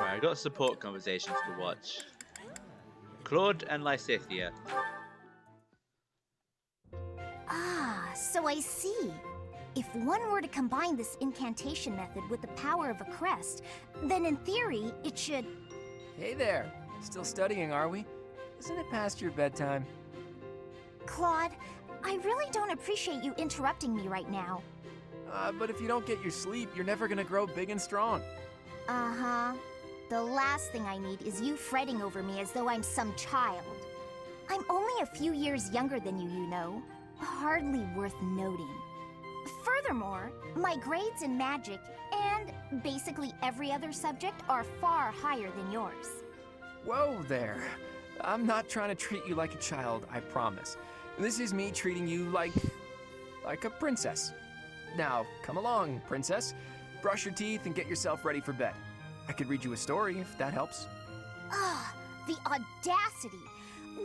Right, I got support conversations to watch. Claude and Lysithia. Ah, so I see. If one were to combine this incantation method with the power of a crest, then in theory, it should... Hey there. Still studying, are we? Isn't it past your bedtime? Claude, I really don't appreciate you interrupting me right now. But if you don't get your sleep, you're never gonna grow big and strong. Uh-huh. The last thing I need is you fretting over me as though I'm some child. I'm only a few years younger than you, you know. Hardly worth noting. Furthermore, my grades in magic and basically every other subject are far higher than yours. Whoa there. I'm not trying to treat you like a child, I promise. This is me treating you like a princess. Now, come along, princess. Brush your teeth and get yourself ready for bed. I could read you a story if that helps. Ah, the audacity!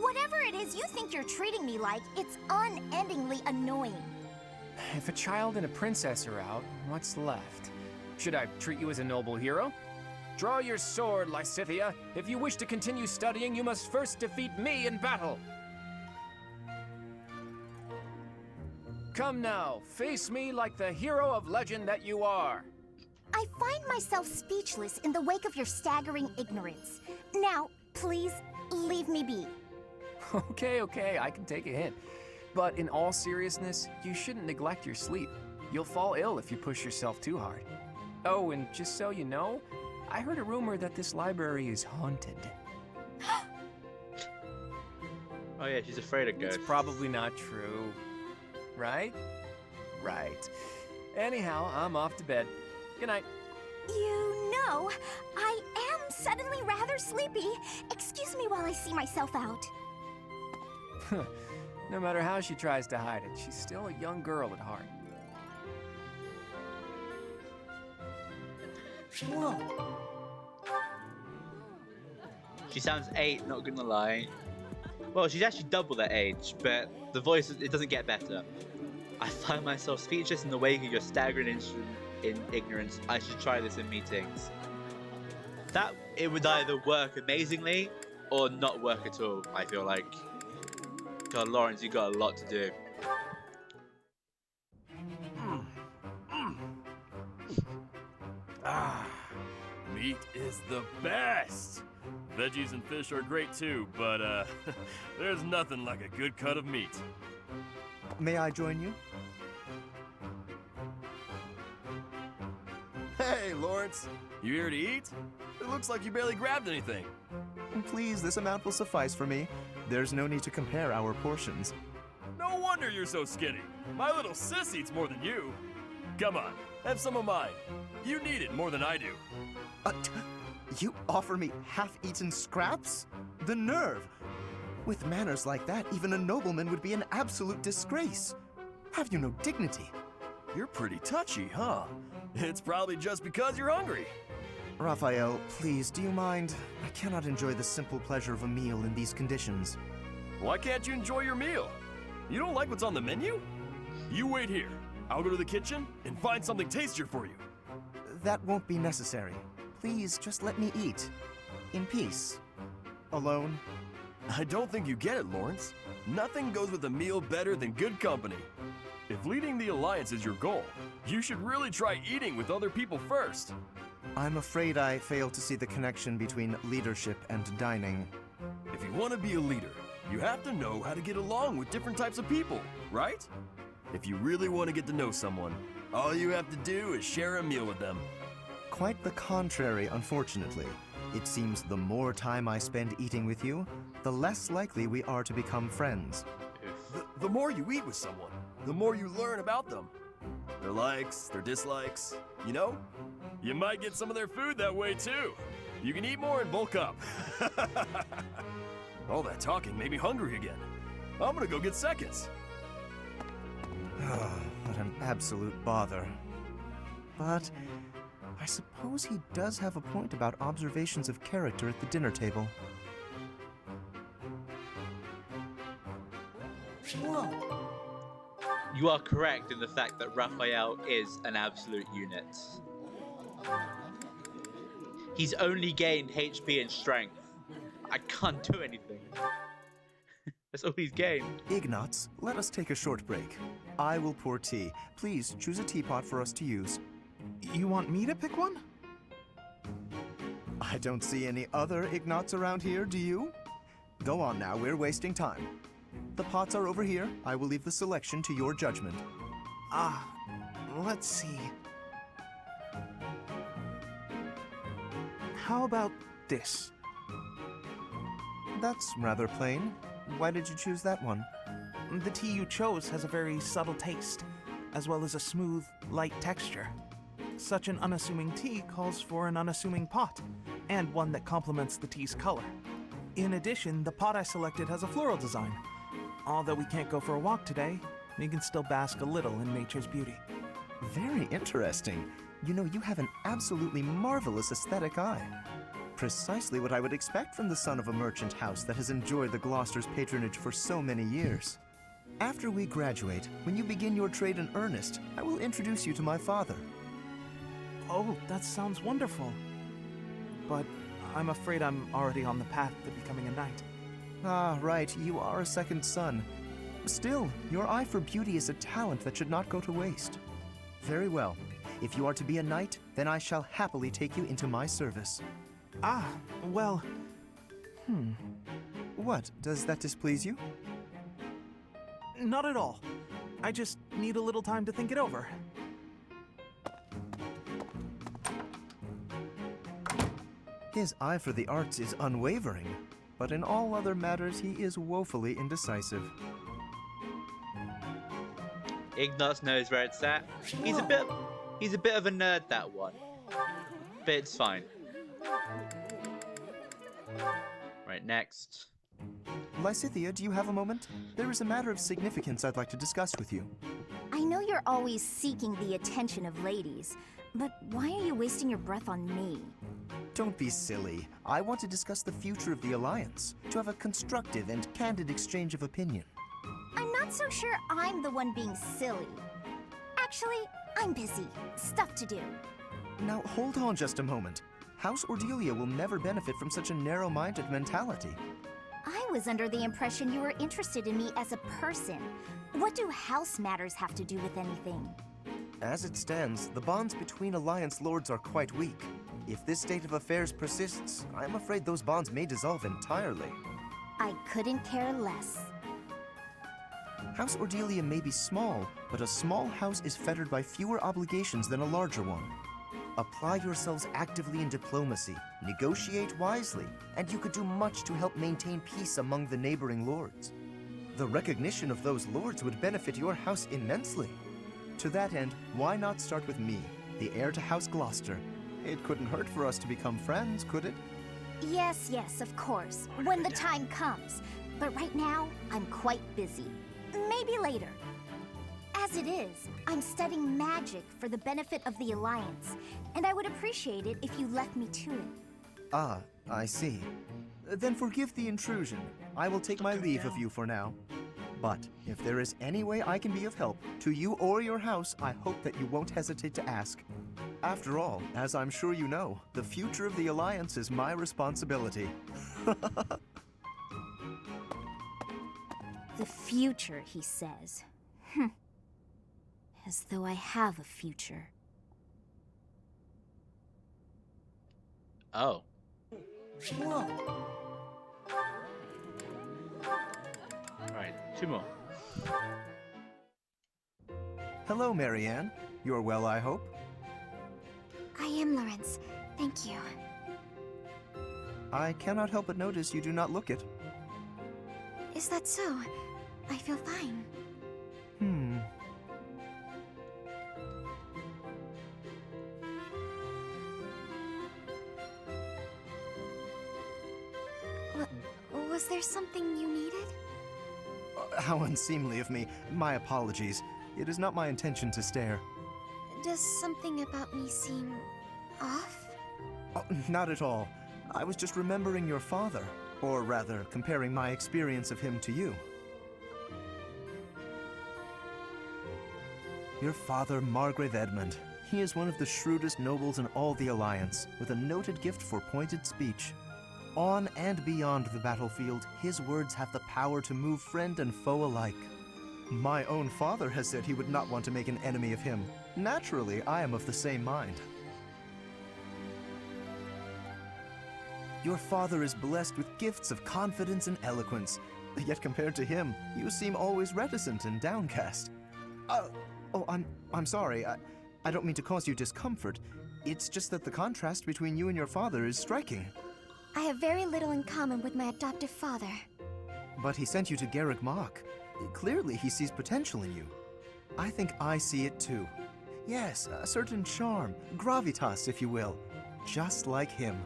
Whatever it is you think you're treating me like, it's unendingly annoying. If a child and a princess are out, what's left? Should I treat you as a noble hero? Draw your sword, Lysithia. If you wish to continue studying, you must first defeat me in battle. Come now, face me like the hero of legend that you are. I find myself speechless in the wake of your staggering ignorance. Now, please, leave me be. Okay, I can take a hint. But in all seriousness, you shouldn't neglect your sleep. You'll fall ill if you push yourself too hard. Oh, and just so you know, I heard a rumor that this library is haunted. Oh yeah, she's afraid of ghosts. It's probably not true. Right? Right. Anyhow, I'm off to bed. Good night. You know, I am suddenly rather sleepy. Excuse me while I see myself out. No matter how she tries to hide it, she's still a young girl at heart. Whoa. She sounds 8, not gonna lie. Well, she's actually double that age, but the voice, it doesn't get better. I find myself speechless in the wake of your staggering in ignorance. I should try this in meetings. That, it would either work amazingly or not work at all, I feel like. God, Lawrence, you got a lot to do. Meat is the best! Veggies and fish are great too, but there's nothing like a good cut of meat. May I join you? Hey, Lawrence, you here to eat? It looks like you barely grabbed anything. Please, this amount will suffice for me. There's no need to compare our portions. No wonder you're so skinny. My little sis eats more than you. Come on, have some of mine. You need it more than I do. You offer me half-eaten scraps? The nerve! With manners like that, even a nobleman would be an absolute disgrace. Have you no dignity? You're pretty touchy, huh? It's probably just because you're hungry. Raphael, please, do you mind? I cannot enjoy the simple pleasure of a meal in these conditions. Why can't you enjoy your meal? You don't like what's on the menu? You wait here. I'll go to the kitchen and find something tastier for you. That won't be necessary. Please, just let me eat. In peace. Alone. I don't think you get it, Lawrence. Nothing goes with a meal better than good company. If leading the Alliance is your goal, you should really try eating with other people first. I'm afraid I fail to see the connection between leadership and dining. If you want to be a leader, you have to know how to get along with different types of people, right? If you really want to get to know someone, all you have to do is share a meal with them. Quite the contrary, unfortunately. It seems the more time I spend eating with you, the less likely we are to become friends. The more you eat with someone, the more you learn about them. Their likes, their dislikes, you know? You might get some of their food that way too. You can eat more and bulk up. All that talking made me hungry again. I'm gonna go get seconds. What an absolute bother. But I suppose he does have a point about observations of character at the dinner table. Whoa. You are correct in the fact that Raphael is an absolute unit. He's only gained HP and strength. I can't do anything. That's all he's gained. Ignatz, let us take a short break. I will pour tea. Please choose a teapot for us to use. You want me to pick one? I don't see any other Ignatz around here, do you? Go on now, we're wasting time. The pots are over here. I will leave the selection to your judgment. Let's see. How about this? That's rather plain. Why did you choose that one? The tea you chose has a very subtle taste, as well as a smooth, light texture. Such an unassuming tea calls for an unassuming pot, and one that complements the tea's color. In addition, the pot I selected has a floral design. Although we can't go for a walk today, we can still bask a little in nature's beauty. Very interesting. You know, you have an absolutely marvelous aesthetic eye. Precisely what I would expect from the son of a merchant house that has enjoyed the Gloucester's patronage for so many years. After we graduate, when you begin your trade in earnest, I will introduce you to my father. Oh, that sounds wonderful. But I'm afraid I'm already on the path to becoming a knight. Ah, right, you are a second son. Still, your eye for beauty is a talent that should not go to waste. Very well. If you are to be a knight, then I shall happily take you into my service. Well... What, does that displease you? Not at all. I just need a little time to think it over. His eye for the arts is unwavering, but in all other matters he is woefully indecisive. Ignatz knows where it's at. He's a bit of a nerd, that one. But it's fine. Right, next. Lysithea, do you have a moment? There is a matter of significance I'd like to discuss with you. I know you're always seeking the attention of ladies, but why are you wasting your breath on me? Don't be silly. I want to discuss the future of the Alliance, to have a constructive and candid exchange of opinion. I'm not so sure I'm the one being silly. Actually, I'm busy. Stuff to do. Now, hold on just a moment. House Ordelia will never benefit from such a narrow-minded mentality. I was under the impression you were interested in me as a person. What do house matters have to do with anything? As it stands, the bonds between Alliance lords are quite weak. If this state of affairs persists, I'm afraid those bonds may dissolve entirely. I couldn't care less. House Ordelia may be small, but a small house is fettered by fewer obligations than a larger one. Apply yourselves actively in diplomacy, negotiate wisely, and you could do much to help maintain peace among the neighboring lords. The recognition of those lords would benefit your house immensely. To that end, why not start with me, the heir to House Gloucester? It couldn't hurt for us to become friends, could it? Yes, of course, when the time comes. But right now, I'm quite busy. Maybe later. As it is, I'm studying magic for the benefit of the Alliance, and I would appreciate it if you left me to it. Ah, I see. Then forgive the intrusion. I will take my leave of you for now. But if there is any way I can be of help, to you or your house, I hope that you won't hesitate to ask. After all, as I'm sure you know, the future of the Alliance is my responsibility. The future, he says. As though I have a future. Oh. Alright, two more. Hello, Marianne. You're well, I hope? I am, Lawrence. Thank you. I cannot help but notice you do not look it. Is that so? I feel fine. Was there something you needed? How unseemly of me. My apologies. It is not my intention to stare. Does something about me seem off? Oh, not at all. I was just remembering your father. Or rather, comparing my experience of him to you. Your father, Margrave Edmund. He is one of the shrewdest nobles in all the Alliance, with a noted gift for pointed speech. On and beyond the battlefield, his words have the power to move friend and foe alike. My own father has said he would not want to make an enemy of him. Naturally, I am of the same mind. Your father is blessed with gifts of confidence and eloquence, yet compared to him, you seem always reticent and downcast. I'm sorry. I don't mean to cause you discomfort. It's just that the contrast between you and your father is striking. I have very little in common with my adoptive father. But he sent you to Garrick Mach. Clearly, he sees potential in you. I think I see it too. Yes, a certain charm, gravitas, if you will, just like him.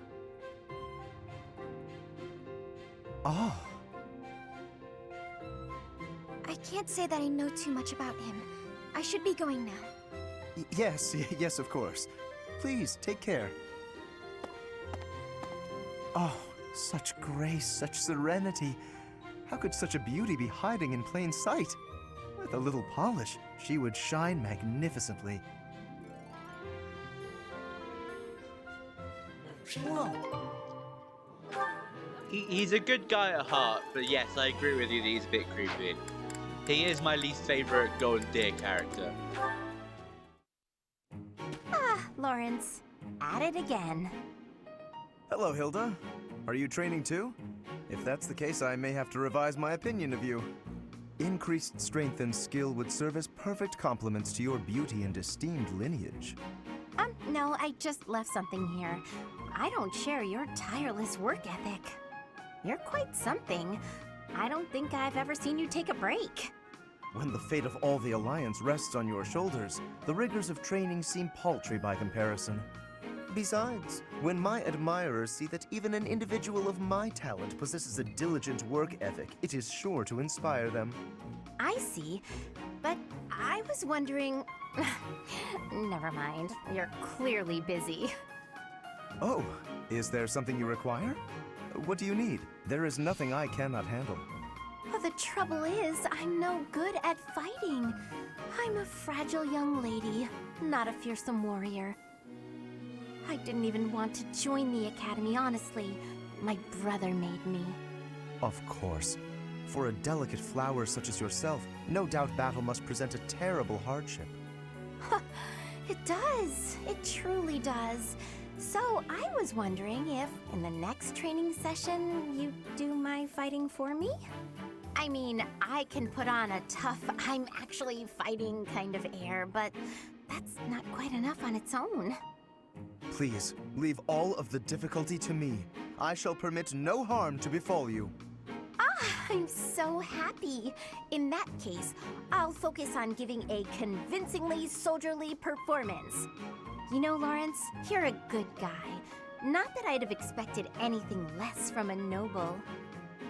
Oh. I can't say that I know too much about him. I should be going now. Yes, of course. Please, take care. Oh, such grace, such serenity. How could such a beauty be hiding in plain sight? With a little polish, she would shine magnificently. He's a good guy at heart, but yes, I agree with you that he's a bit creepy. He is my least favorite Golden Deer character. Lawrence, at it again. Hello, Hilda. Are you training too? If that's the case, I may have to revise my opinion of you. Increased strength and skill would serve as perfect complements to your beauty and esteemed lineage. No, I just left something here. I don't share your tireless work ethic. You're quite something. I don't think I've ever seen you take a break. When the fate of all the Alliance rests on your shoulders, the rigors of training seem paltry by comparison. Besides, when my admirers see that even an individual of my talent possesses a diligent work ethic, it is sure to inspire them. I see, but I was wondering... Never mind, you're clearly busy. Oh, is there something you require? What do you need? There is nothing I cannot handle. Well, the trouble is, I'm no good at fighting. I'm a fragile young lady, not a fearsome warrior. I didn't even want to join the academy, honestly. My brother made me. Of course. For a delicate flower such as yourself, no doubt battle must present a terrible hardship. It does. It truly does. So I was wondering if, in the next training session, you'd do my fighting for me? I mean, I can put on a tough, I'm actually fighting kind of air, but that's not quite enough on its own. Please, leave all of the difficulty to me. I shall permit no harm to befall you. I'm so happy. In that case, I'll focus on giving a convincingly soldierly performance. You know, Lawrence, you're a good guy. Not that I'd have expected anything less from a noble.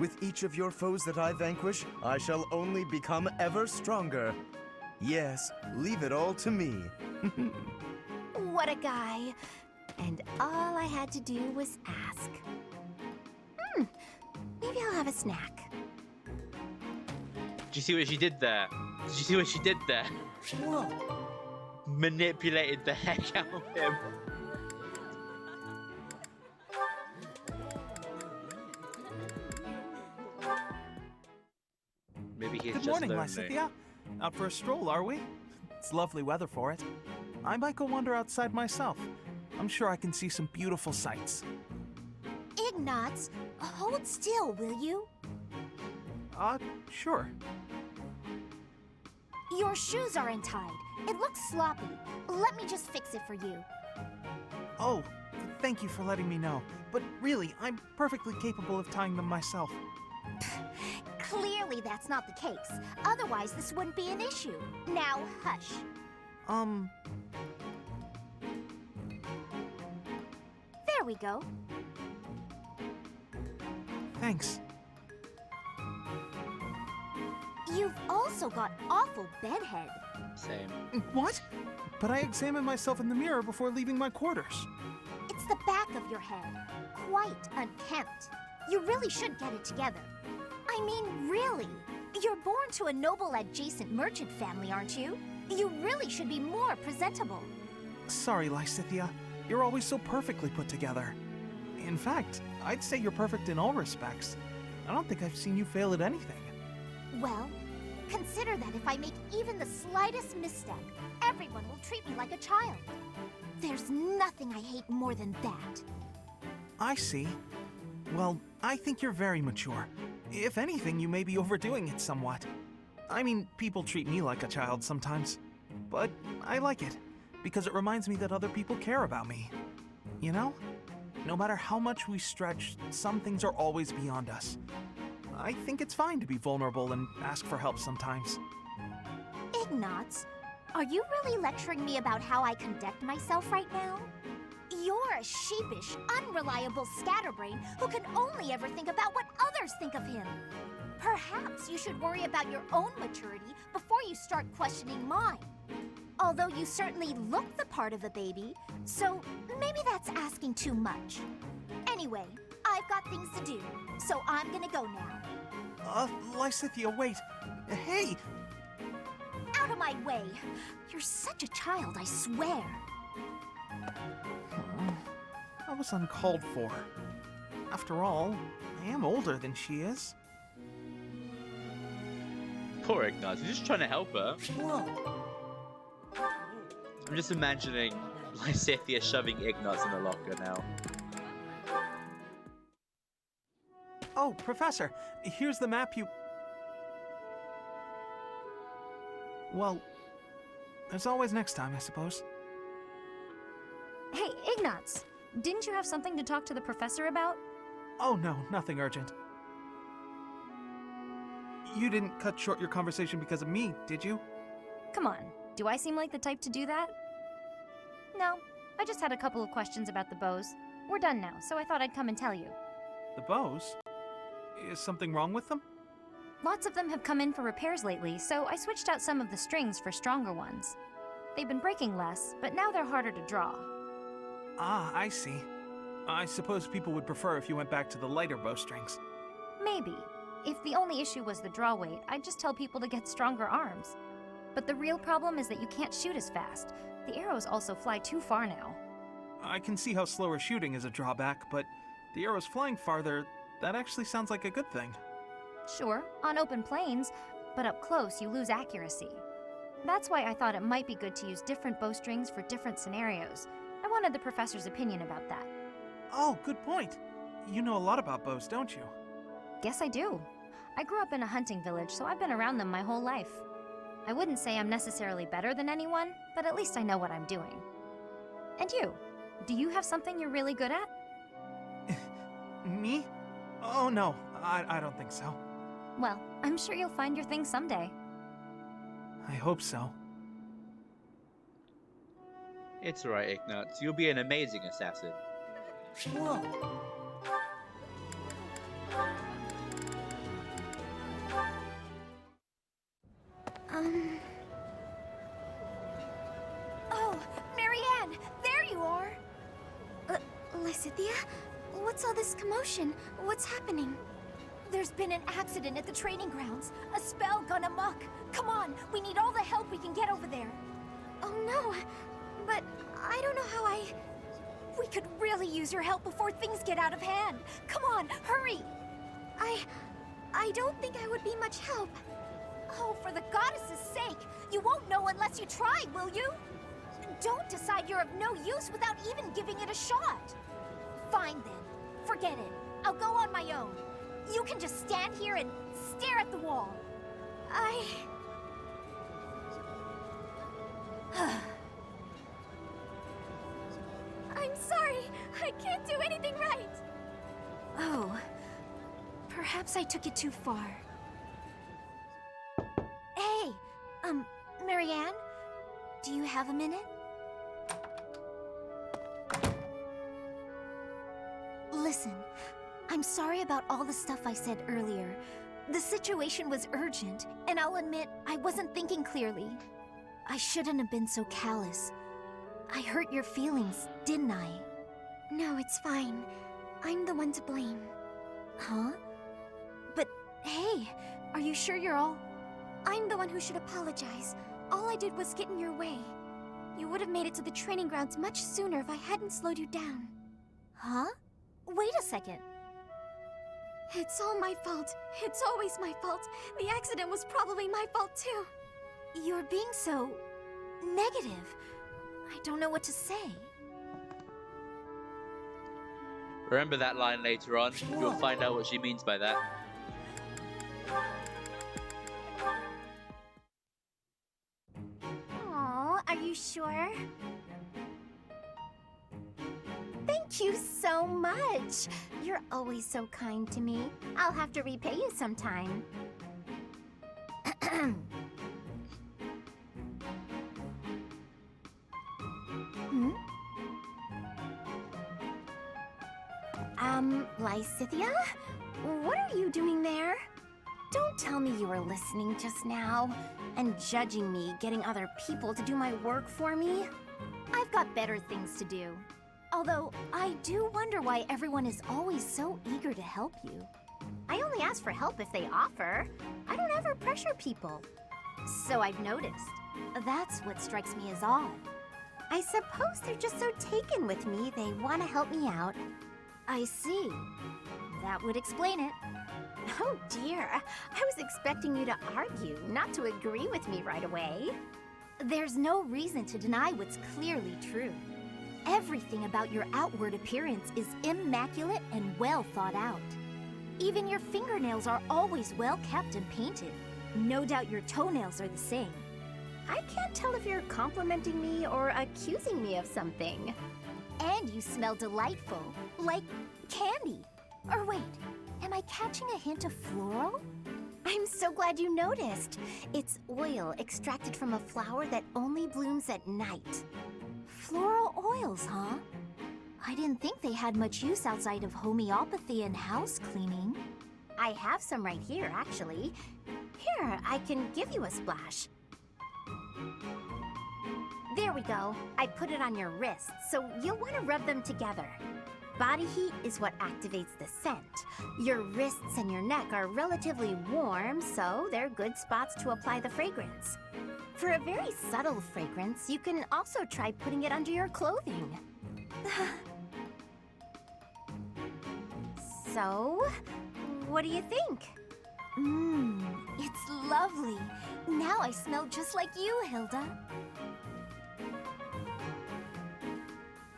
With each of your foes that I vanquish, I shall only become ever stronger. Yes, leave it all to me. What a guy. And all I had to do was ask. Maybe I'll have a snack. Did you see what she did there? Did you see what she did there? Whoa. Manipulated the heck out of him. Maybe he's Good just morning, lonely. Lysithea. Out for a stroll, are we? It's lovely weather for it. I might go wander outside myself. I'm sure I can see some beautiful sights. Ignatz, hold still, will you? Sure. Your shoes are untied. It looks sloppy. Let me just fix it for you. Oh, thank you for letting me know. But really, I'm perfectly capable of tying them myself. Clearly that's not the case. Otherwise, this wouldn't be an issue. Now, hush. There we go. Thanks. You've also got awful bedhead. Same. What? But I examined myself in the mirror before leaving my quarters. It's the back of your head. Quite unkempt. You really should get it together. I mean, really. You're born to a noble adjacent merchant family, aren't you? You really should be more presentable. Sorry, Lysithia. You're always so perfectly put together. In fact, I'd say you're perfect in all respects. I don't think I've seen you fail at anything. Well, consider that if I make even the slightest misstep, everyone will treat me like a child. There's nothing I hate more than that. I see. Well, I think you're very mature. If anything, you may be overdoing it somewhat. I mean, people treat me like a child sometimes. But I like it, because it reminds me that other people care about me. You know? No matter how much we stretch, some things are always beyond us. I think it's fine to be vulnerable and ask for help sometimes. Ignatz, are you really lecturing me about how I conduct myself right now? You're a sheepish, unreliable scatterbrain who can only ever think about what others think of him. Perhaps you should worry about your own maturity before you start questioning mine. Although you certainly look the part of a baby, so maybe that's asking too much. Anyway, I've got things to do, so I'm gonna go now. Lysithia, wait. Hey! Out of my way! You're such a child, I swear. That was uncalled for. After all, I am older than she is. Poor Ignatz, he's just trying to help her. I'm just imagining Lysithia shoving Ignatz in the locker now. Oh, Professor, here's the map you... Well, there's always next time, I suppose. Hey, Ignatz! Didn't you have something to talk to the professor about? Oh no, nothing urgent. You didn't cut short your conversation because of me, did you? Come on, do I seem like the type to do that? No, I just had a couple of questions about the bows. We're done now, so I thought I'd come and tell you. The bows? Is something wrong with them? Lots of them have come in for repairs lately, so I switched out some of the strings for stronger ones. They've been breaking less, but now they're harder to draw. Ah, I see. I suppose people would prefer if you went back to the lighter bowstrings. Maybe. If the only issue was the draw weight, I'd just tell people to get stronger arms. But the real problem is that you can't shoot as fast. The arrows also fly too far now. I can see how slower shooting is a drawback, but the arrows flying farther, that actually sounds like a good thing. Sure, on open plains, but up close you lose accuracy. That's why I thought it might be good to use different bowstrings for different scenarios. I wanted the professor's opinion about that. Oh, good point. You know a lot about bows, don't you? Guess I do. I grew up in a hunting village, so I've been around them my whole life. I wouldn't say I'm necessarily better than anyone, but at least I know what I'm doing. And you? Do you have something you're really good at? Me? Oh no, I don't think so. Well, I'm sure you'll find your thing someday. I hope so. It's alright, Ignatz. You'll be an amazing assassin. Oh, Marianne, there you are! Lysithia? What's all this commotion? What's happening? There's been an accident at the training grounds. A spell gone amok. Come on, we need all the help we can get over there. Oh no, but I don't know how We could really use your help before things get out of hand. Come on, hurry! I don't think I would be much help. Oh, for the goddess's sake! You won't know unless you try, will you? Don't decide you're of no use without even giving it a shot. Fine then. Forget it. I'll go on my own. You can just stand here and stare at the wall. I'm sorry. I can't do anything right. Oh. Perhaps I took it too far. Hey! Marianne? Do you have a minute? Listen, I'm sorry about all the stuff I said earlier. The situation was urgent, and I'll admit I wasn't thinking clearly. I shouldn't have been so callous. I hurt your feelings, didn't I? No, it's fine. I'm the one to blame. Huh? But hey, are you sure you're all... I'm the one who should apologize. All I did was get in your way. You would have made it to the training grounds much sooner if I hadn't slowed you down. Huh? Wait a second. It's all my fault. It's always my fault. The accident was probably my fault too. You're being so negative. I don't know what to say. Remember that line later on. You'll find out what she means by that. Aw, are you sure? Thank you so much. You're always so kind to me. I'll have to repay you sometime. Hmm? Lysithia? What are you doing there? Don't tell me you were listening just now and judging me getting other people to do my work for me. I've got better things to do. Although, I do wonder why everyone is always so eager to help you. I only ask for help if they offer. I don't ever pressure people. So I've noticed. That's what strikes me as odd. I suppose they're just so taken with me they want to help me out. I see. That would explain it. Oh dear, I was expecting you to argue, not to agree with me right away. There's no reason to deny what's clearly true. Everything about your outward appearance is immaculate and well thought out. Even your fingernails are always well kept and painted. No doubt your toenails are the same. I can't tell if you're complimenting me or accusing me of something. And you smell delightful, like candy. Or wait, am I catching a hint of floral? I'm so glad you noticed. It's oil extracted from a flower that only blooms at night. Floral oils, huh? I didn't think they had much use outside of homeopathy and house cleaning. I have some right here, actually. Here, I can give you a splash. There we go. I put it on your wrists, so you'll want to rub them together. Body heat is what activates the scent. Your wrists and your neck are relatively warm, so they're good spots to apply the fragrance. For a very subtle fragrance, you can also try putting it under your clothing. So, what do you think? It's lovely. Now I smell just like you, Hilda.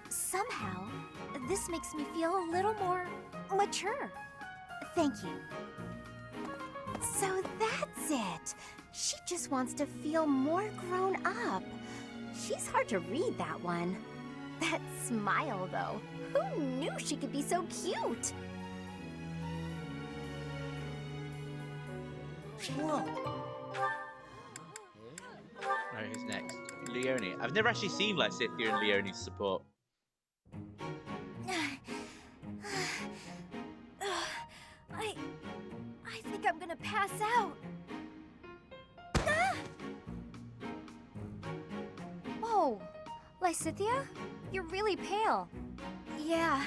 Somehow, this makes me feel a little more mature. Thank you. So that's it. She just wants to feel more grown up. She's hard to read, that one. That smile, though. Who knew she could be so cute? Alright, who's next? Leone. I've never actually seen Lysithia and Leone's support. I think I'm gonna pass out. Ah! Whoa, Lysithia? You're really pale. Yeah,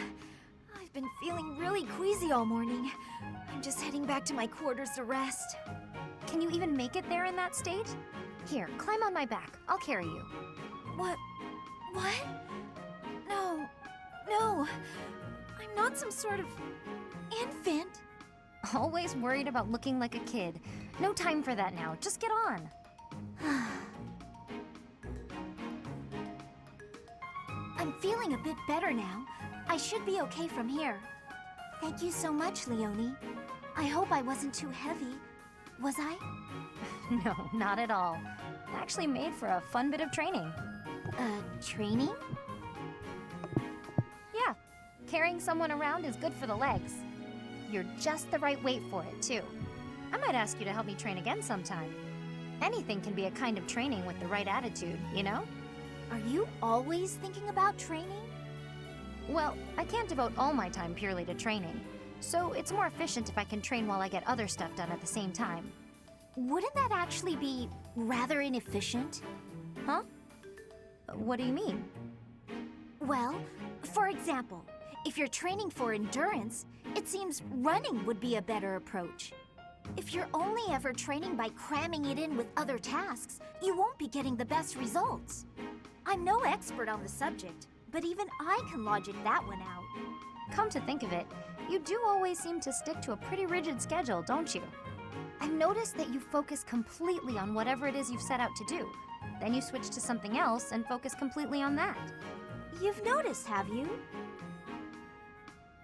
I've been feeling really queasy all morning. I'm just heading back to my quarters to rest. Can you even make it there in that state? Here, climb on my back. I'll carry you. What? No. I'm not some sort of infant. Always worried about looking like a kid. No time for that now. Just get on. I'm feeling a bit better now. I should be okay from here. Thank you so much, Leone. I hope I wasn't too heavy. Was I? No, not at all. Actually made for a fun bit of training. Training? Yeah, carrying someone around is good for the legs. You're just the right weight for it, too. I might ask you to help me train again sometime. Anything can be a kind of training with the right attitude, you know? Are you always thinking about training? Well, I can't devote all my time purely to training, so it's more efficient if I can train while I get other stuff done at the same time. Wouldn't that actually be rather inefficient? Huh? What do you mean? Well, for example, if you're training for endurance, it seems running would be a better approach. If you're only ever training by cramming it in with other tasks, you won't be getting the best results. I'm no expert on the subject, but even I can logic that one out. Come to think of it, you do always seem to stick to a pretty rigid schedule, don't you? I've noticed that you focus completely on whatever it is you've set out to do. Then you switch to something else and focus completely on that. You've noticed, have you?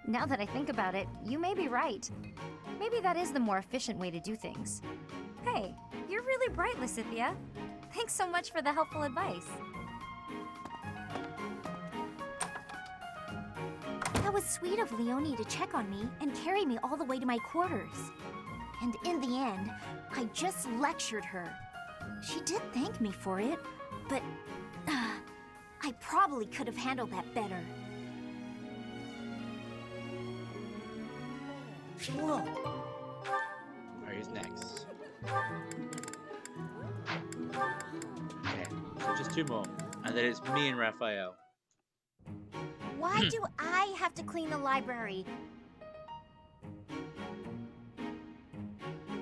Now that I think about it, you may be right. Maybe that is the more efficient way to do things. Hey, you're really bright, Lysithia. Thanks so much for the helpful advice. That was sweet of Leonie to check on me and carry me all the way to my quarters. And in the end, I just lectured her. She did thank me for it, but I probably could have handled that better. Alright, who's next? Okay, so just 2 more. And then it's me and Raphael. Why do I have to clean the library?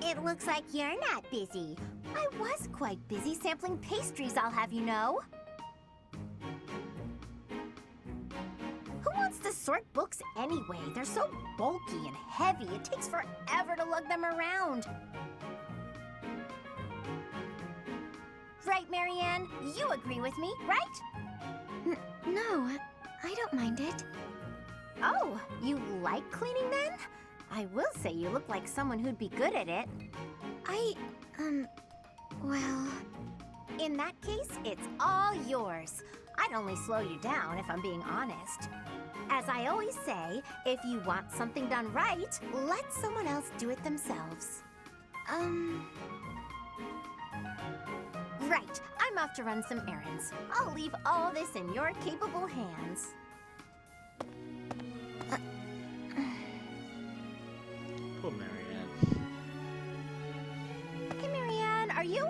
It looks like you're not busy. I was quite busy sampling pastries, I'll have you know. Who wants to sort books anyway? They're so bulky and heavy, it takes forever to lug them around. Right, Marianne? You agree with me, right? No, I don't mind it. Oh, you like cleaning then? I will say you look like someone who'd be good at it. Well... In that case, it's all yours. I'd only slow you down if I'm being honest. As I always say, if you want something done right, let someone else do it themselves. Right, I'm off to run some errands. I'll leave all this in your capable hands. Poor Marianne. Hey, Marianne, are you?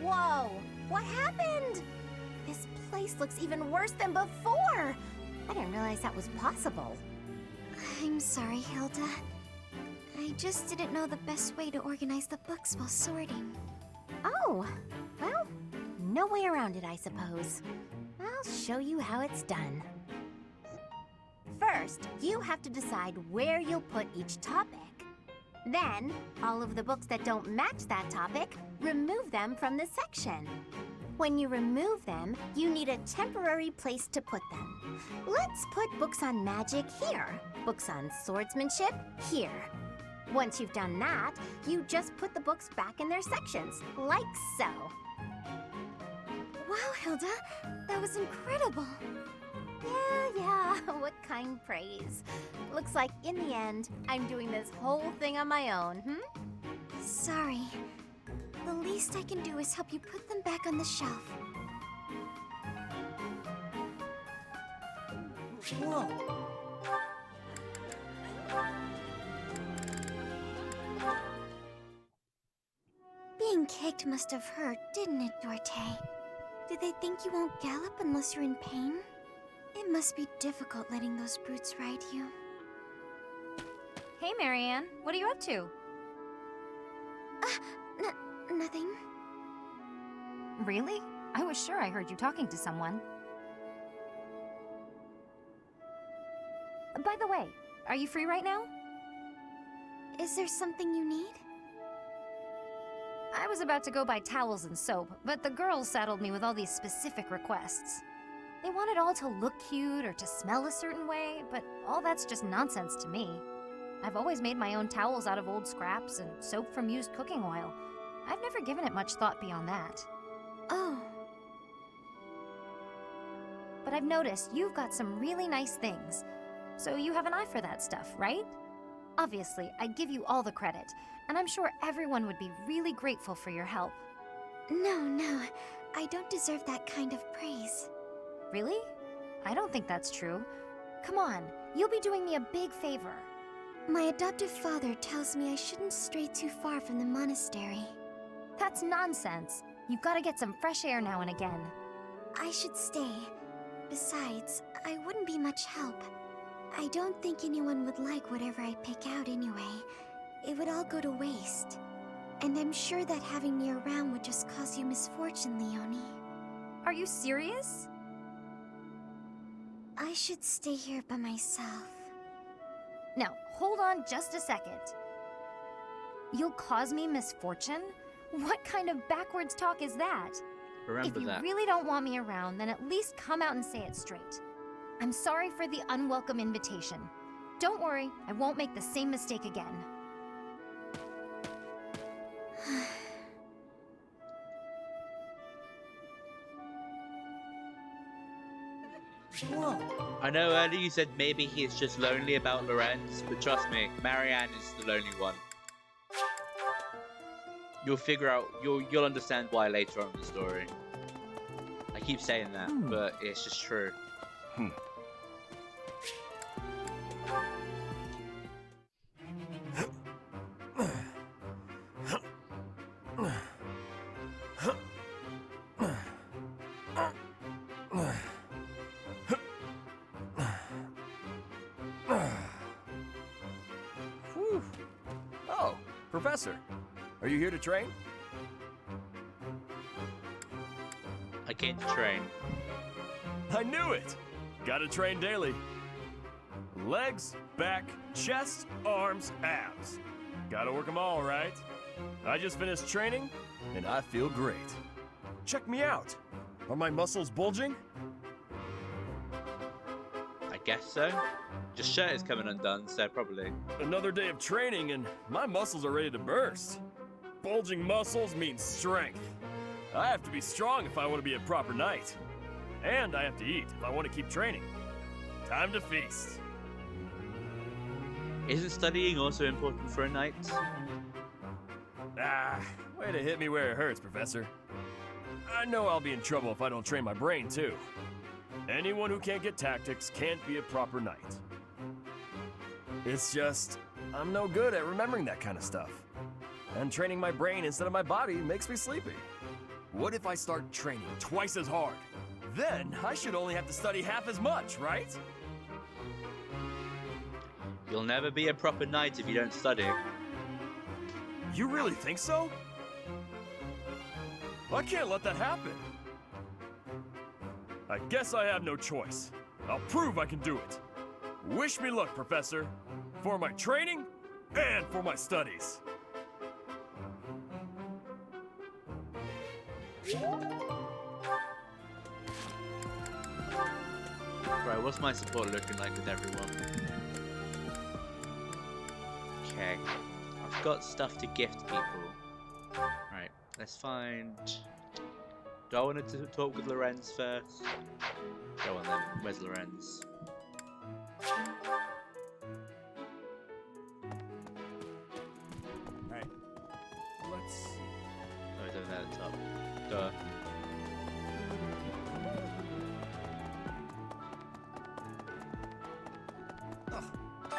Whoa, what happened? This place looks even worse than before. I didn't realize that was possible. I'm sorry, Hilda. I just didn't know the best way to organize the books while sorting. Oh, well, no way around it, I suppose. I'll show you how it's done. First, you have to decide where you'll put each topic. Then, all of the books that don't match that topic, remove them from the section. When you remove them, you need a temporary place to put them. Let's put books on magic here, books on swordsmanship here. Once you've done that, you just put the books back in their sections, like so. Wow, Hilda, that was incredible. Yeah, what kind praise. Looks like in the end, I'm doing this whole thing on my own, Sorry. The least I can do is help you put them back on the shelf. Being kicked must have hurt, didn't it, Dorte? Do they think you won't gallop unless you're in pain? It must be difficult letting those brutes ride you. Hey, Marianne, what are you up to? Nothing. Really? I was sure I heard you talking to someone. By the way, are you free right now? Is there something you need? I was about to go buy towels and soap, but the girls saddled me with all these specific requests. They want it all to look cute or to smell a certain way, but all that's just nonsense to me. I've always made my own towels out of old scraps and soap from used cooking oil. I've never given it much thought beyond that. Oh. But I've noticed you've got some really nice things. So you have an eye for that stuff, right? Obviously, I'd give you all the credit, and I'm sure everyone would be really grateful for your help. No, I don't deserve that kind of praise. Really? I don't think that's true. Come on, you'll be doing me a big favor. My adoptive father tells me I shouldn't stray too far from the monastery. That's nonsense. You've got to get some fresh air now and again. I should stay. Besides, I wouldn't be much help. I don't think anyone would like whatever I pick out anyway. It would all go to waste. And I'm sure that having me around would just cause you misfortune, Leonie. Are you serious? I should stay here by myself. Now, hold on just a second. You'll cause me misfortune? What kind of backwards talk is that? Remember If you that. really don't want me around, then at least come out and say it straight. I'm sorry for the unwelcome invitation. Don't worry, I won't make the same mistake again. I know earlier you said maybe he's just lonely about Lorenz, but trust me, Marianne is the lonely one. You'll figure out, you'll understand why later on in the story. I keep saying that, but it's just true. Whew. Oh, Professor, are you here to train? I came to train. I knew it! Gotta train daily. Legs, back, chest, arms, abs. Gotta work them all, right? I just finished training, and I feel great. Check me out. Are my muscles bulging? I guess so. Your shirt is coming undone, so probably. Another day of training, and my muscles are ready to burst. Bulging muscles means strength. I have to be strong if I want to be a proper knight. And I have to eat if I want to keep training. Time to feast. Isn't studying also important for a knight? Ah, way to hit me where it hurts, Professor. I know I'll be in trouble if I don't train my brain, too. Anyone who can't get tactics can't be a proper knight. It's just, I'm no good at remembering that kind of stuff. And training my brain instead of my body makes me sleepy. What if I start training twice as hard? Then I should only have to study half as much, right? You'll never be a proper knight if you don't study. You really think so? I can't let that happen. I guess I have no choice. I'll prove I can do it. Wish me luck, Professor. For my training and for my studies. Right, what's my support looking like with everyone? Okay. I've got stuff to gift people. Right, let's find... Do I want to talk with Lorenz first? Go on then. Where's Lorenz? Right. Let's see. Oh, he's over there at the top. Duh.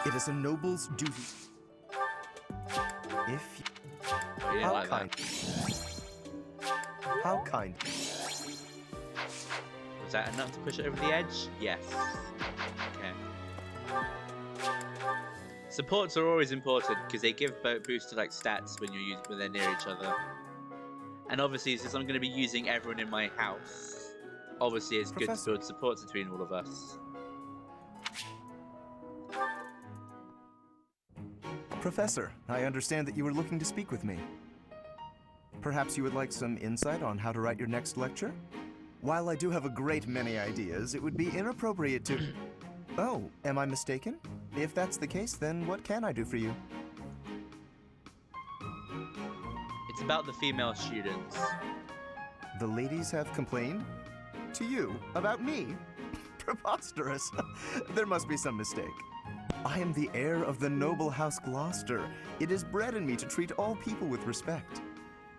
It is a noble's duty. If you... Oh, you didn't How like kind. that. How kind. Was that enough to push it over the edge? Yes. Okay. Supports are always important because they give boost to like stats when when they're near each other. And obviously, since I'm going to be using everyone in my house, obviously it's good to Professor. build supports between all of us. Professor, I understand that you were looking to speak with me. Perhaps you would like some insight on how to write your next lecture? While I do have a great many ideas, it would be inappropriate to... Oh, am I mistaken? If that's the case, then what can I do for you? It's about the female students. The ladies have complained? To you? About me? Preposterous. There must be some mistake. I am the heir of the noble house Gloucester. It is bred in me to treat all people with respect.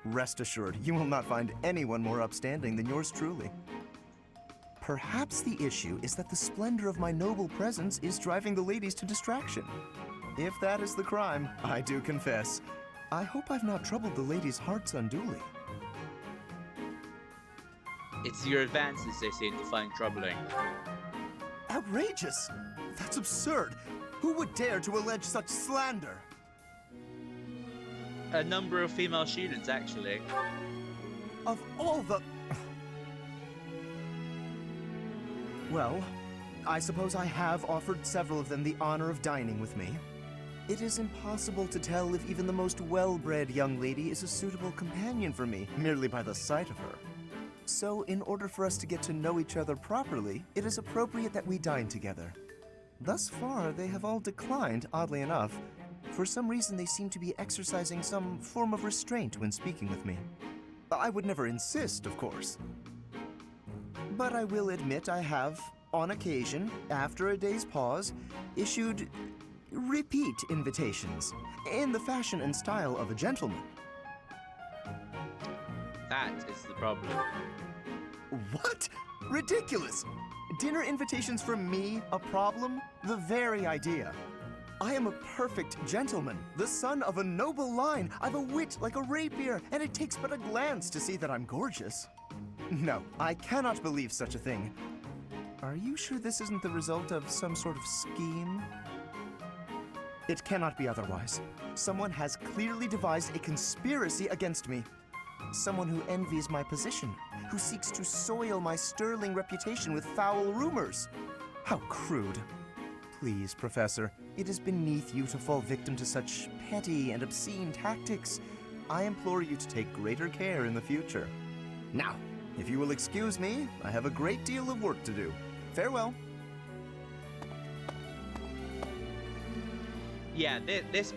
Rest assured, you will not find anyone more upstanding than yours truly. Perhaps the issue is that the splendor of my noble presence is driving the ladies to distraction. If that is the crime, I do confess. I hope I've not troubled the ladies' hearts unduly. It's your advances they seem to find troubling. Outrageous! That's absurd! Who would dare to allege such slander? A number of female students, actually. Of all the... Well, I suppose I have offered several of them the honor of dining with me. It is impossible to tell if even the most well-bred young lady is a suitable companion for me, merely by the sight of her. So, in order for us to get to know each other properly, it is appropriate that we dine together. Thus far, they have all declined, oddly enough. For some reason, they seem to be exercising some form of restraint when speaking with me. I would never insist, of course. But I will admit I have, on occasion, after a day's pause, issued repeat invitations in the fashion and style of a gentleman. That is the problem. What? Ridiculous! Dinner invitations from me a problem? The very idea. I am a perfect gentleman, the son of a noble line. I've a wit like a rapier, and it takes but a glance to see that I'm gorgeous. No, I cannot believe such a thing. Are you sure this isn't the result of some sort of scheme? It cannot be otherwise. Someone has clearly devised a conspiracy against me. Someone who envies my position, who seeks to soil my sterling reputation with foul rumors. How crude. Please, Professor, it is beneath you to fall victim to such petty and obscene tactics. I implore you to take greater care in the future. Now, if you will excuse me, I have a great deal of work to do. Farewell. Yeah, this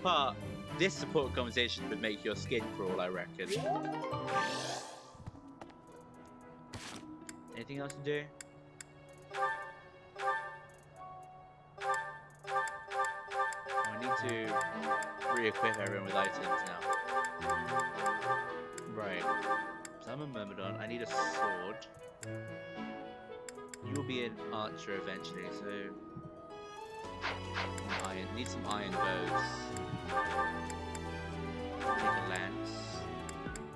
support conversation would make your skin crawl, I reckon. Anything else to do? Oh, I need to re-equip everyone with items now. Right. So I'm a Myrmidon. I need a sword. You will be an archer eventually, so... Iron. Need some iron bows. Take a lance.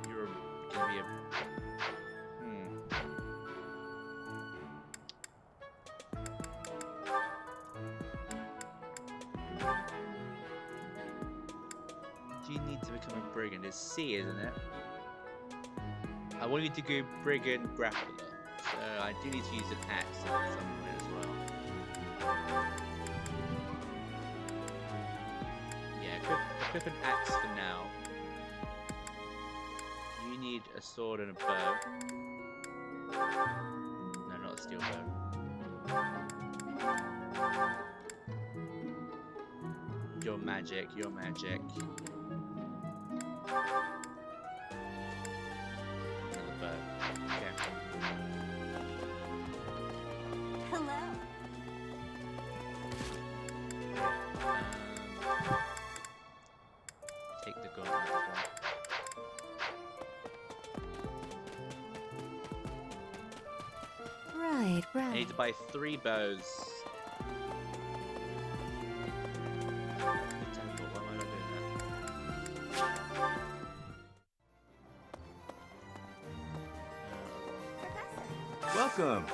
You're gonna be a... Do you need to become a brigand? It's C, isn't it? I want you to go brigand grappler. So I do need to use an axe at some point as well. Yeah, equip an axe for now. You need a sword and a bow. No, not a steel bow. Your magic, your magic. Another bow. Okay. Hello. Take the gauntlet as well. Right, I right. need to buy 3 bows. Teleport, why am I not doing that? Welcome.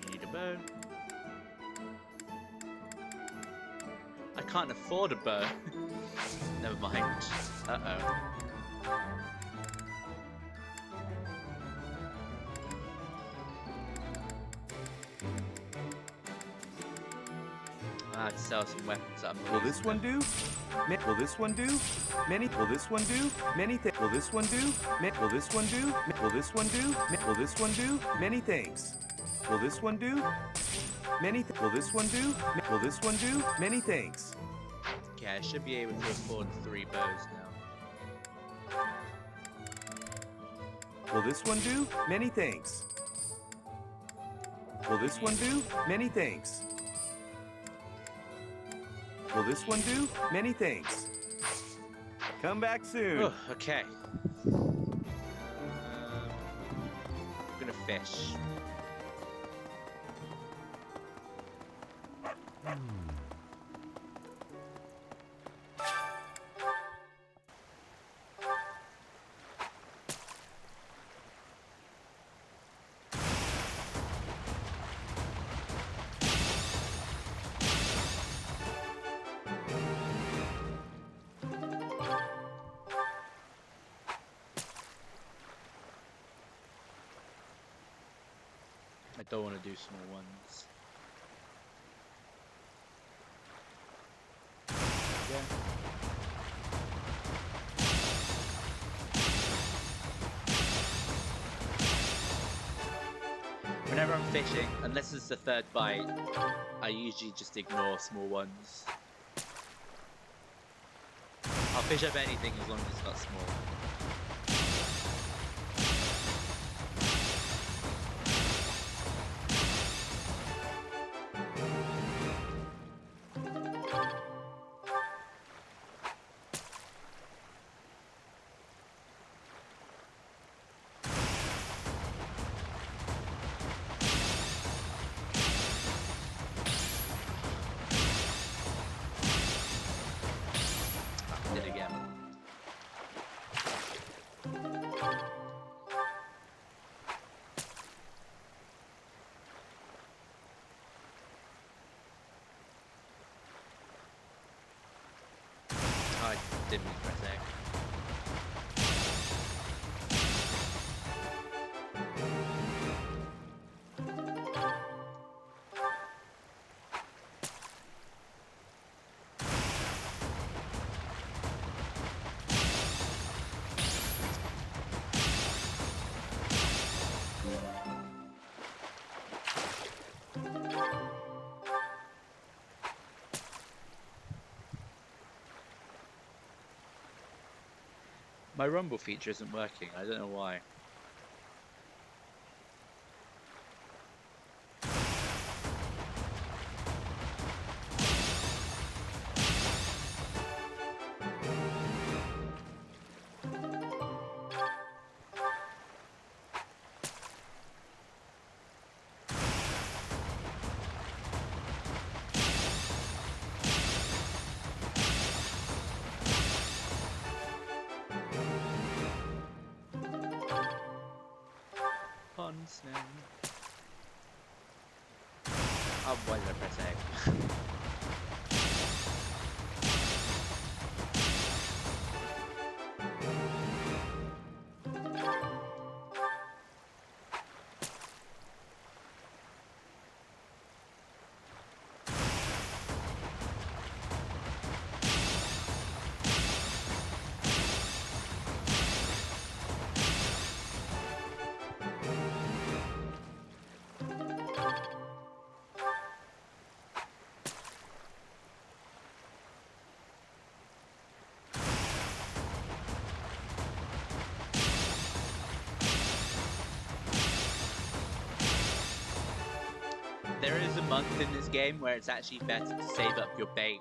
You need a bow. I can't afford a bow. Never mind. Uh-oh. I have to sell some weapons up. Will this one do? Will this one do? Many. Will this one do? Many things. Will this one do? Will this one do? Will this one do? Will this one do? Many things. Will this one do? Many. Will this one do? Will this one do? Many things. Okay, I should be able to afford 3 bows now. Will this one do? Many things. Will this one do? Many things. Will this one do? Many things. Come back soon. Oh, okay. I'm gonna fish. don't want to do small ones. Yeah. Whenever I'm fishing, unless it's the third bite, I usually just ignore small ones. I'll fish up anything as long as it's not small. Did it again. Oh, I didn't mean to press A. My rumble feature isn't working. I don't know why. Puns now. Oh, why did I press A? There is a month in this game where it's actually better to save up your bait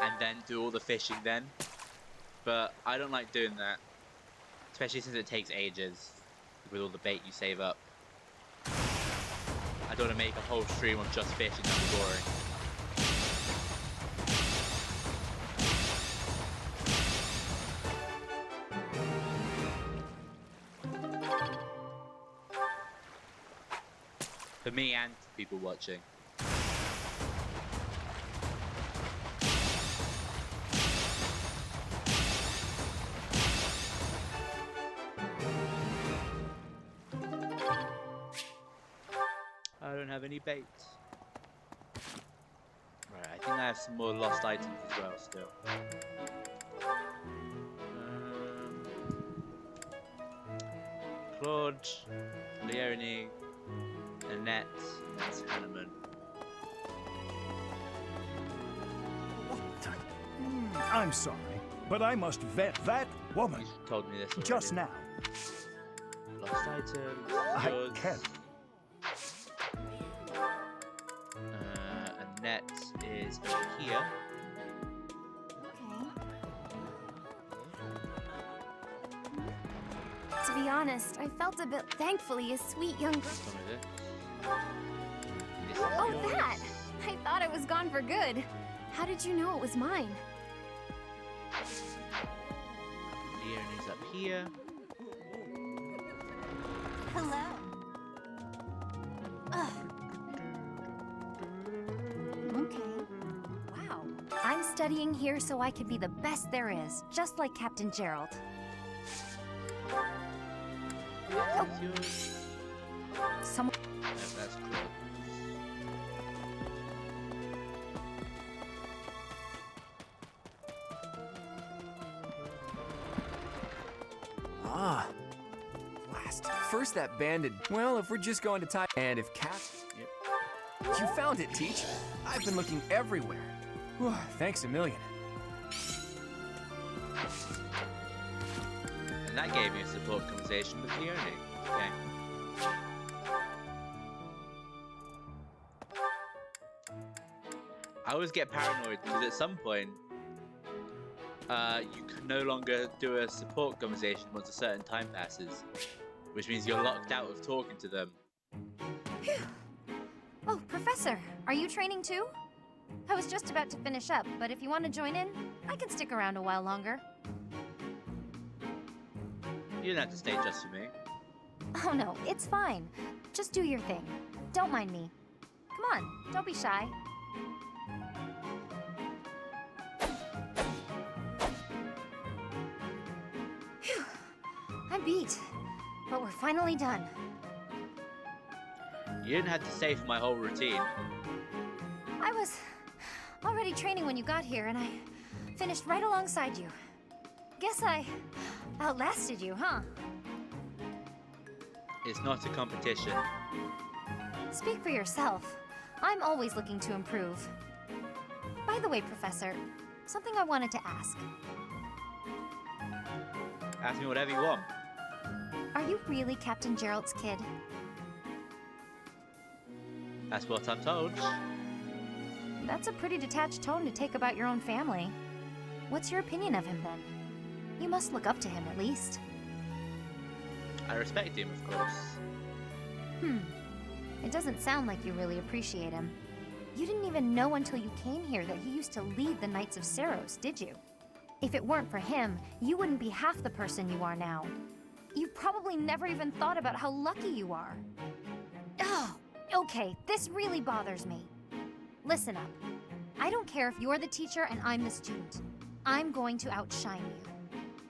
and then do all the fishing then. But I don't like doing that. Especially since it takes ages with all the bait you save up. I don't want to make a whole stream of just fishing, that'd be boring. For me and people watching. I don't have any bait. Right, I think I have some more lost items as well still. Claude, Leonie, Annette, that's Hanneman. I'm sorry, but I must vet that woman. You told me this already. Just now. Lost items. I Yours. can't. Annette is over here. To be honest, I felt a bit thankfully a sweet young girl. Some of it. This is Oh, yours. that! I thought it was gone for good. How did you know it was mine? Leonie's up here. Hello. Okay. Wow. I'm studying here so I can be the best there is, just like Captain Gerald. This is yours. Someone. that's cool. Ah. Blast. First that banded. Well, if we're just going to tie. And if Cat. Yep. You found it, Teach. I've been looking everywhere. Whew, thanks a million. And that gave me a support conversation with Leone. Okay. I always get paranoid because at some point, you can no longer do a support conversation once a certain time passes, which means you're locked out of talking to them. Phew. Oh, Professor, are you training too? I was just about to finish up, but if you want to join in, I can stick around a while longer. You don't have to stay just for me. Oh no, it's fine. Just do your thing. Don't mind me. Come on, don't be shy. Phew. I'm beat, but we're finally done. You didn't have to stay for my whole routine. I was already training when you got here, and I finished right alongside you. Guess I outlasted you, huh? It's not a competition. Speak for yourself. I'm always looking to improve. By the way, Professor, something I wanted to ask. Ask me whatever you want. Are you really Captain Gerald's kid? That's what I'm told. That's a pretty detached tone to take about your own family. What's your opinion of him, then? You must look up to him, at least. I respect him, of course. It doesn't sound like you really appreciate him. You didn't even know until you came here that he used to lead the Knights of Seiros, did you? If it weren't for him, you wouldn't be half the person you are now. You probably never even thought about how lucky you are. Oh, okay, this really bothers me. Listen up. I don't care if you're the teacher and I'm the student. I'm going to outshine you.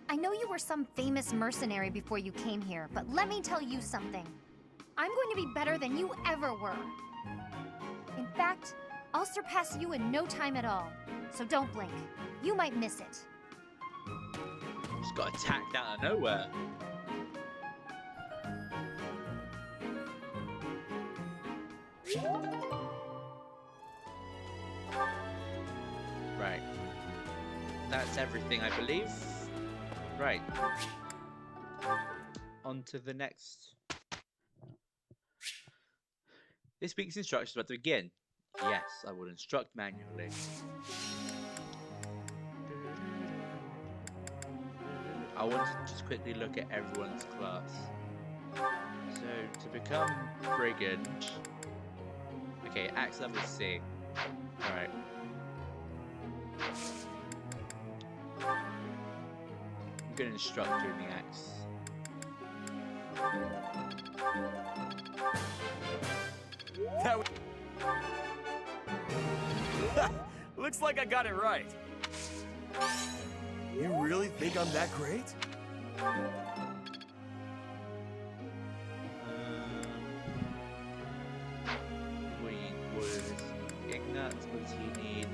I know you were some famous mercenary before you came here, but let me tell you something. I'm going to be better than you ever were. In fact, I'll surpass you in no time at all. So don't blink. You might miss it. Just got attacked out of nowhere. Right. That's everything, I believe. Right. On to the next. This week's instructions are about to begin. Yes, I will instruct manually. I want to just quickly look at everyone's class. So, to become Brigand... Okay, Axe level C. Alright. I'm gonna instruct you in the Axe. That looks like I got it right. You really think I'm that great? Ignat, what does he need?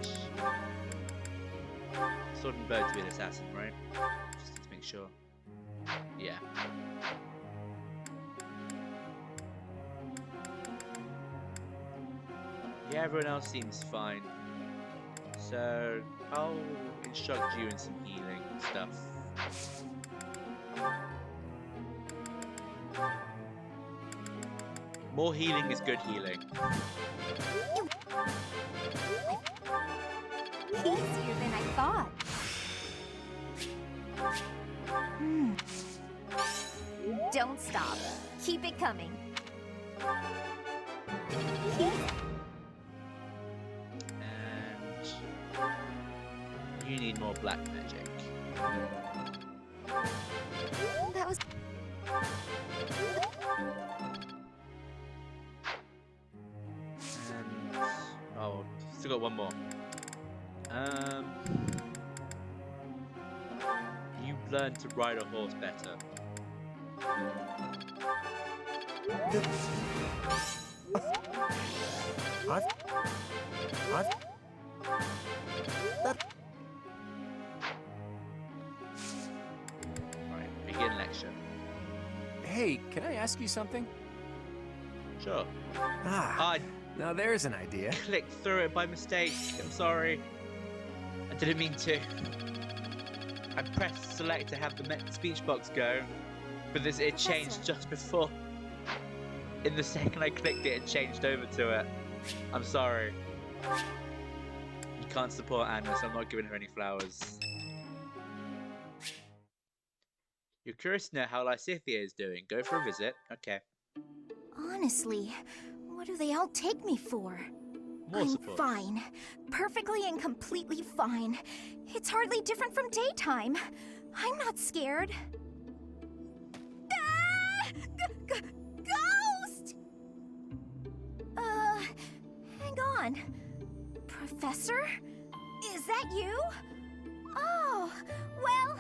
Sword and Bird to be an assassin, right? Just to make sure. Yeah. Yeah, everyone else seems fine. So, I'll instruct you in some healing stuff. More healing is good healing. Easier than I thought. Don't stop. Keep it coming. And you need more black magic. That was... And oh, still got one more. You learn to ride a horse better. I've... That... Right, begin lecture. Hey, can I ask you something? Sure. Ah, now there's an idea. Clicked through it by mistake. I'm sorry. I didn't mean to. I pressed select to have the speech box go, but it changed just before. In the second I clicked it, it changed over to it. I'm sorry. You can't support Anna, so I'm not giving her any flowers. You're curious to know how Lysithia is doing. Go for a visit. Okay. Honestly, what do they all take me for? More I'm support. fine. Perfectly and completely fine. It's hardly different from daytime. I'm not scared. Ah! Ghost! Hang on. Professor? Is that you? Oh, well,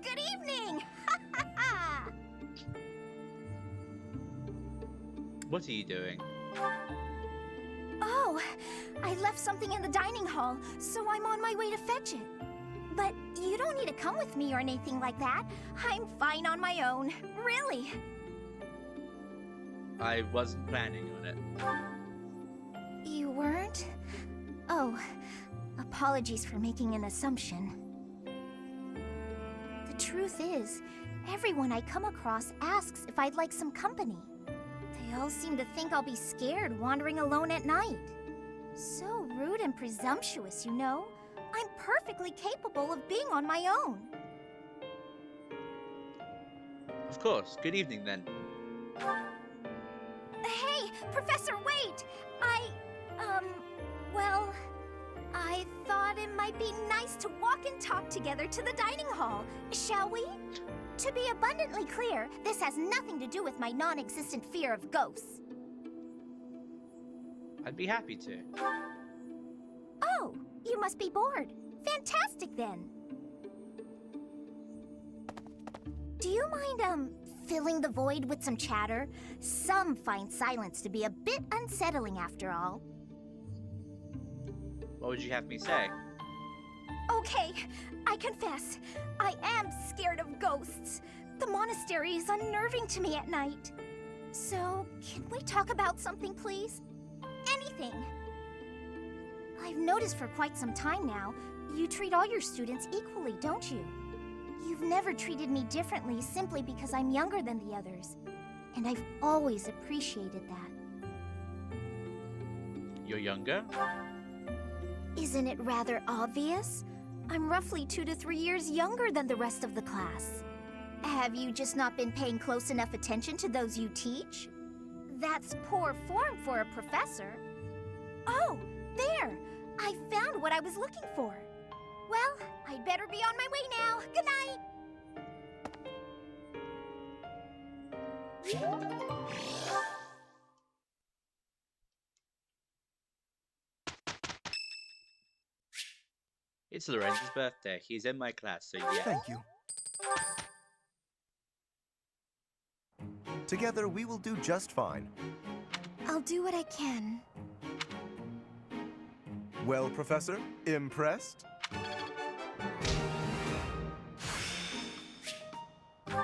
good evening! What are you doing? Oh, I left something in the dining hall, so I'm on my way to fetch it. But you don't need to come with me or anything like that. I'm fine on my own, really. I wasn't planning on it. You weren't? Oh, apologies for making an assumption. The truth is, everyone I come across asks if I'd like some company. They all seem to think I'll be scared wandering alone at night. So rude and presumptuous, you know? I'm perfectly capable of being on my own. Of course. Good evening, then. Hey, Professor, wait! Well, I thought it might be nice to walk and talk together to the dining hall. Shall we? To be abundantly clear, this has nothing to do with my non-existent fear of ghosts. I'd be happy to. Oh, you must be bored. Fantastic, then. Do you mind, filling the void with some chatter? Some find silence to be a bit unsettling after all. What would you have me say? Okay, I confess, I am scared of ghosts. The monastery is unnerving to me at night. So, can we talk about something, please? Anything. I've noticed for quite some time now, you treat all your students equally, don't you? You've never treated me differently simply because I'm younger than the others. And I've always appreciated that. You're younger? Isn't it rather obvious? I'm roughly 2 to 3 years younger than the rest of the class. Have you just not been paying close enough attention to those you teach? That's poor form for a professor. Oh, there! I found what I was looking for. Well, I'd better be on my way now. Good night! It's Lorenzo's birthday. He's in my class, so yeah. Thank you. Together, we will do just fine. I'll do what I can. Well, Professor, impressed?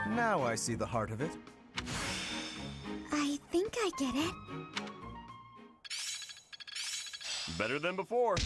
Now I see the heart of it. I think I get it. Better than before.